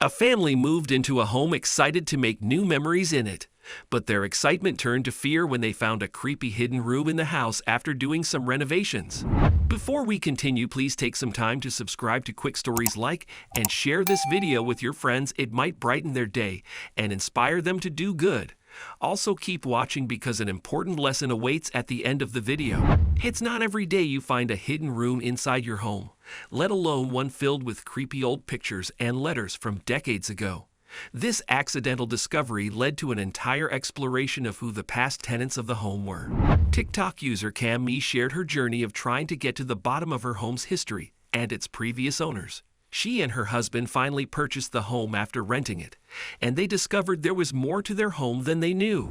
A family moved into a home excited to make new memories in it. But their excitement turned to fear when they found a creepy hidden room in the house after doing some renovations. Before we continue, please take some time to subscribe to Quick Stories, like and share this video with your friends. It might brighten their day and inspire them to do good. Also keep watching because an important lesson awaits at the end of the video. It's not every day you find a hidden room inside your home, let alone one filled with creepy old pictures and letters from decades ago. This accidental discovery led to an entire exploration of who the past tenants of the home were. TikTok user Cam Me shared her journey of trying to get to the bottom of her home's history and its previous owners. She and her husband finally purchased the home after renting it, and they discovered there was more to their home than they knew.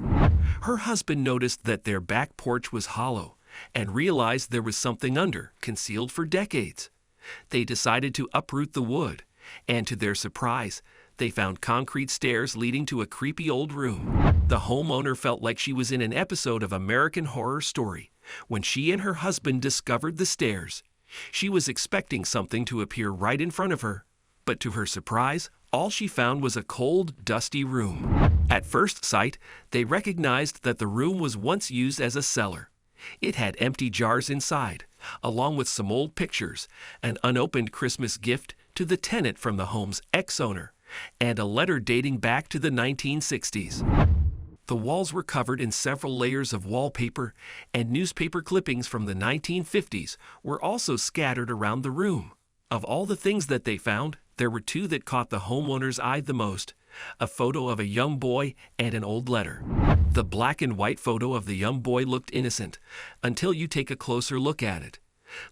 Her husband noticed that their back porch was hollow and realized there was something under, concealed for decades. They decided to uproot the wood, and to their surprise, they found concrete stairs leading to a creepy old room. The homeowner felt like she was in an episode of American Horror Story when she and her husband discovered the stairs. She was expecting something to appear right in front of her, but to her surprise, all she found was a cold, dusty room. At first sight, they recognized that the room was once used as a cellar. It had empty jars inside, along with some old pictures, an unopened Christmas gift to the tenant from the home's ex-owner, and a letter dating back to the 1960s. The walls were covered in several layers of wallpaper, and newspaper clippings from the 1950s were also scattered around the room. Of all the things that they found, there were two that caught the homeowner's eye the most: a photo of a young boy and an old letter. The black and white photo of the young boy looked innocent until you take a closer look at it.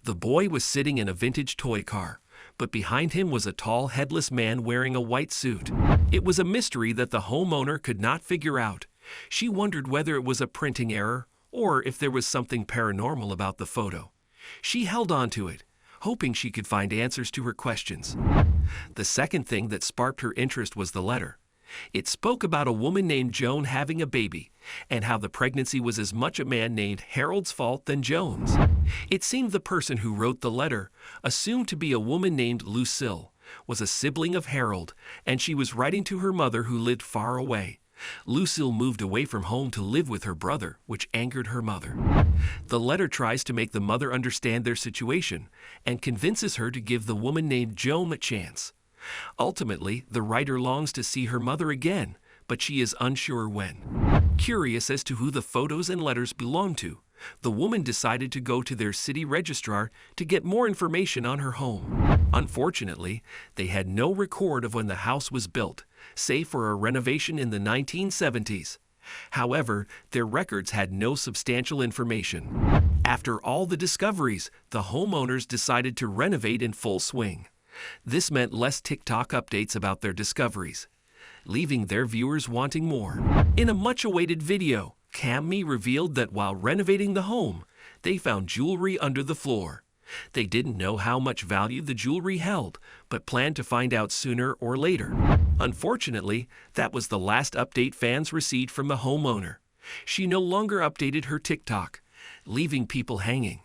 The boy was sitting in a vintage toy car, but behind him was a tall, headless man wearing a white suit. It was a mystery that the homeowner could not figure out. She wondered whether it was a printing error or if there was something paranormal about the photo. She held on to it, hoping she could find answers to her questions. The second thing that sparked her interest was the letter. It spoke about a woman named Joan having a baby, and how the pregnancy was as much a man named Harold's fault than Joan's. It seemed the person who wrote the letter, assumed to be a woman named Lucille, was a sibling of Harold, and she was writing to her mother who lived far away. Lucille moved away from home to live with her brother, which angered her mother. The letter tries to make the mother understand their situation and convinces her to give the woman named Joan a chance. Ultimately, the writer longs to see her mother again, but she is unsure when. Curious as to who the photos and letters belong to, the woman decided to go to their city registrar to get more information on her home. Unfortunately, they had no record of when the house was built, save for a renovation in the 1970s. However, their records had no substantial information. After all the discoveries, the homeowners decided to renovate in full swing. This meant less TikTok updates about their discoveries, leaving their viewers wanting more. In a much-awaited video, Cam Me revealed that while renovating the home, they found jewelry under the floor. They didn't know how much value the jewelry held, but planned to find out sooner or later. Unfortunately, that was the last update fans received from the homeowner. She no longer updated her TikTok, leaving people hanging.